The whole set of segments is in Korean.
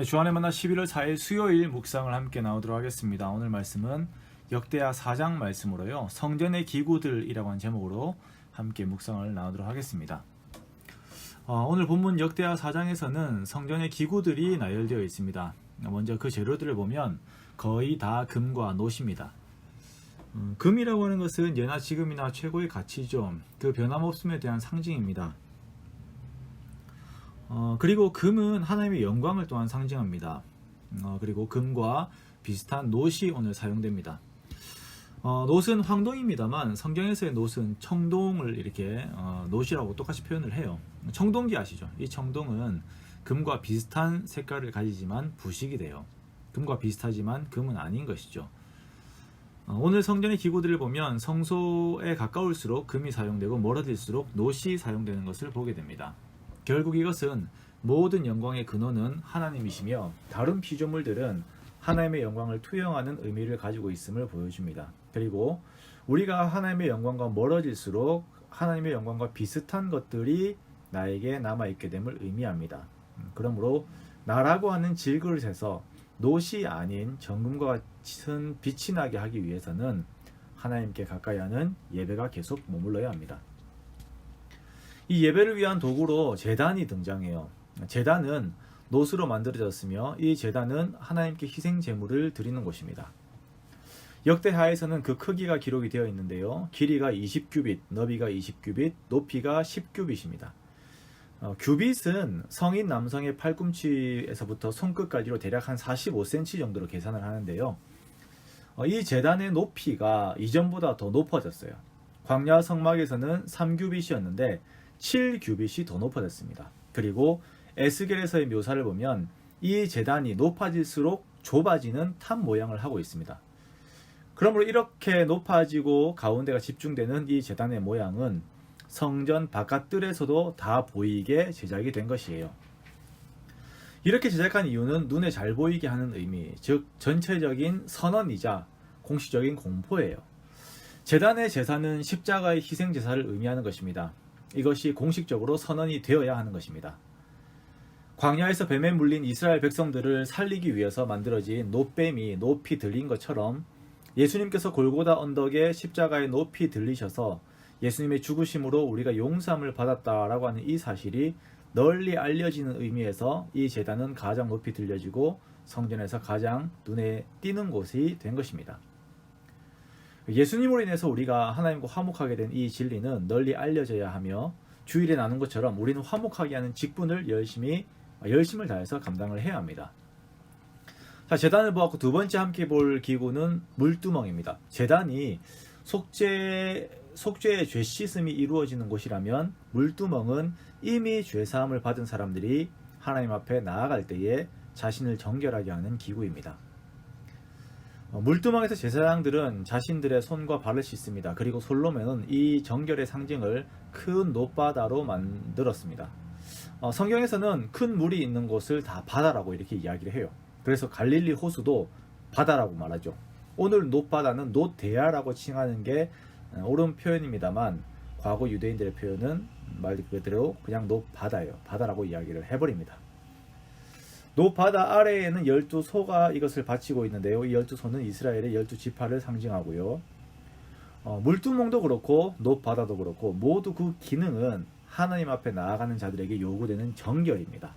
네, 주안의 만나 11월 4일 수요일 묵상을 함께 나오도록 하겠습니다. 오늘 말씀은 역대하 4장 말씀으로요. 성전의 기구들이라고 하는 제목으로 함께 묵상을 나오도록 하겠습니다. 오늘 본문 역대하 4장에서는 성전의 기구들이 나열되어 있습니다. 먼저 그 재료들을 보면 거의 다 금과 놋입니다. 금이라고 하는 것은 예나 지금이나 최고의 가치죠. 그 변함없음에 대한 상징입니다. 그리고 금은 하나님의 영광을 또한 상징합니다. 그리고 금과 비슷한 놋이 오늘 사용됩니다. 놋은 황동입니다만 성경에서의 놋은 청동을 이렇게 놋이라고 똑같이 표현을 해요. 청동기 아시죠? 이 청동은 금과 비슷한 색깔을 가지지만 부식이 돼요. 금과 비슷하지만 금은 아닌 것이죠. 오늘 성전의 기구들을 보면 성소에 가까울수록 금이 사용되고 멀어질수록 놋이 사용되는 것을 보게 됩니다. 결국 이것은 모든 영광의 근원은 하나님이시며 다른 피조물들은 하나님의 영광을 투영하는 의미를 가지고 있음을 보여줍니다. 그리고 우리가 하나님의 영광과 멀어질수록 하나님의 영광과 비슷한 것들이 나에게 남아있게 됨을 의미합니다. 그러므로 나라고 하는 질그릇에서 놋이 아닌 정금과 같은 빛이 나게 하기 위해서는 하나님께 가까이 하는 예배가 계속 머물러야 합니다. 이 예배를 위한 도구로 제단이 등장해요. 제단은 놋으로 만들어졌으며 이 제단은 하나님께 희생 제물을 드리는 곳입니다. 역대하에서는 그 크기가 기록이 되어 있는데요. 길이가 20규빗, 너비가 20규빗, 높이가 10규빗입니다. 규빗은 성인 남성의 팔꿈치에서부터 손끝까지로 대략 한 45cm 정도로 계산을 하는데요. 이 제단의 높이가 이전보다 더 높아졌어요. 광야 성막에서는 3규빗이었는데 7규빗이 더 높아졌습니다. 그리고 에스겔에서의 묘사를 보면 이 제단이 높아질수록 좁아지는 탑 모양을 하고 있습니다. 그러므로 이렇게 높아지고 가운데가 집중되는 이 제단의 모양은 성전 바깥뜰에서도 다 보이게 제작이 된 것이에요. 이렇게 제작한 이유는 눈에 잘 보이게 하는 의미, 즉 전체적인 선언이자 공식적인 공포예요. 제단의 제사는 십자가의 희생 제사를 의미하는 것입니다. 이것이 공식적으로 선언이 되어야 하는 것입니다. 광야에서 뱀에 물린 이스라엘 백성들을 살리기 위해서 만들어진 놋뱀이 높이 들린 것처럼 예수님께서 골고다 언덕에 십자가에 높이 들리셔서 예수님의 죽으심으로 우리가 용서함을 받았다라고 하는 이 사실이 널리 알려지는 의미에서 이 제단은 가장 높이 들려지고 성전에서 가장 눈에 띄는 곳이 된 것입니다. 예수님으로 인해서 우리가 하나님과 화목하게 된 이 진리는 널리 알려져야 하며 주일에 나눈 것처럼 우리는 화목하게 하는 직분을 열심을 다해서 감당을 해야 합니다. 자, 제단을 보았고 두 번째 함께 볼 기구는 물두멍입니다. 제단이 속죄의 죄 씻음이 이루어지는 곳이라면 물두멍은 이미 죄 사함을 받은 사람들이 하나님 앞에 나아갈 때에 자신을 정결하게 하는 기구입니다. 물두멍에서 제사장들은 자신들의 손과 발을 씻습니다. 그리고 솔로몬은 이 정결의 상징을 큰 놋바다로 만들었습니다. 성경에서는 큰 물이 있는 곳을 다 바다라고 이렇게 이야기를 해요. 그래서 갈릴리 호수도 바다라고 말하죠. 오늘 놋바다는 놋대야라고 칭하는 게 옳은 표현입니다만 과거 유대인들의 표현은 말 그대로 그냥 놋바다예요. 바다라고 이야기를 해버립니다. 놋바다 아래에는 12소가 이것을 바치고 있는데요. 이 12소는 이스라엘의 12지파를 상징하고요. 물두멍도 그렇고 놋바다도 그렇고 모두 그 기능은 하나님 앞에 나아가는 자들에게 요구되는 정결입니다.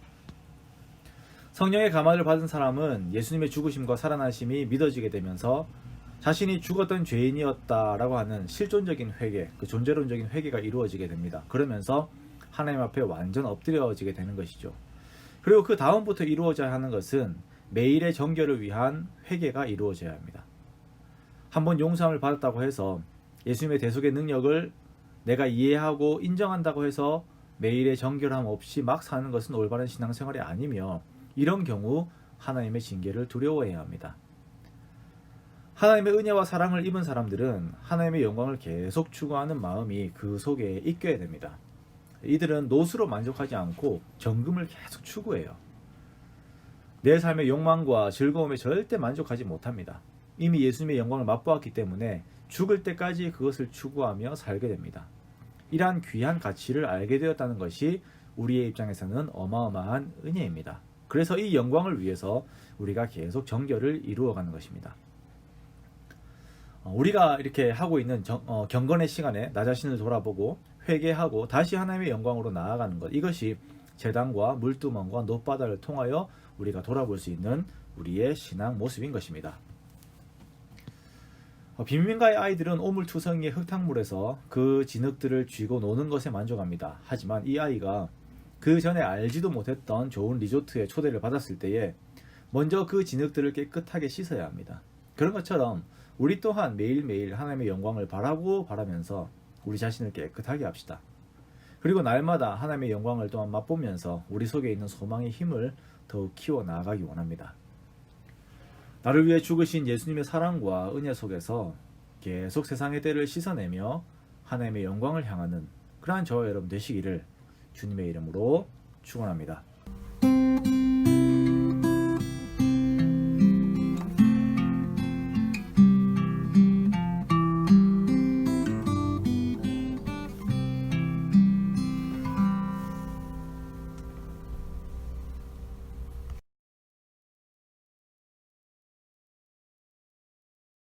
성령의 감화를 받은 사람은 예수님의 죽으심과 살아나심이 믿어지게 되면서 자신이 죽었던 죄인이었다라고 하는 실존적인 회개, 그 존재론적인 회개가 이루어지게 됩니다. 그러면서 하나님 앞에 완전 엎드려지게 되는 것이죠. 그리고 그 다음부터 이루어져야 하는 것은 매일의 정결을 위한 회개가 이루어져야 합니다. 한번 용서함을 받았다고 해서 예수님의 대속의 능력을 내가 이해하고 인정한다고 해서 매일의 정결함 없이 막 사는 것은 올바른 신앙생활이 아니며 이런 경우 하나님의 징계를 두려워해야 합니다. 하나님의 은혜와 사랑을 입은 사람들은 하나님의 영광을 계속 추구하는 마음이 그 속에 있게 됩니다. 이들은 놋으로 만족하지 않고 정금을 계속 추구해요. 내 삶의 욕망과 즐거움에 절대 만족하지 못합니다. 이미 예수님의 영광을 맛보았기 때문에 죽을 때까지 그것을 추구하며 살게 됩니다. 이러한 귀한 가치를 알게 되었다는 것이 우리의 입장에서는 어마어마한 은혜입니다. 그래서 이 영광을 위해서 우리가 계속 정결을 이루어가는 것입니다. 우리가 이렇게 하고 있는 경건의 시간에 나 자신을 돌아보고 회개하고 다시 하나님의 영광으로 나아가는 것, 이것이 제단과 물두멍과 놋바다를 통하여 우리가 돌아볼 수 있는 우리의 신앙 모습인 것입니다. 빈민가의 아이들은 오물투성이의 흙탕물에서 그 진흙들을 쥐고 노는 것에 만족합니다. 하지만 이 아이가 그 전에 알지도 못했던 좋은 리조트에 초대를 받았을 때에 먼저 그 진흙들을 깨끗하게 씻어야 합니다. 그런 것처럼 우리 또한 매일매일 하나님의 영광을 바라면서 우리 자신을 깨끗하게 합시다. 그리고 날마다 하나님의 영광을 또한 맛보면서 우리 속에 있는 소망의 힘을 더욱 키워 나아가기 원합니다. 나를 위해 죽으신 예수님의 사랑과 은혜 속에서 계속 세상의 때를 씻어내며 하나님의 영광을 향하는 그러한 저와 여러분 되시기를 주님의 이름으로 축원합니다.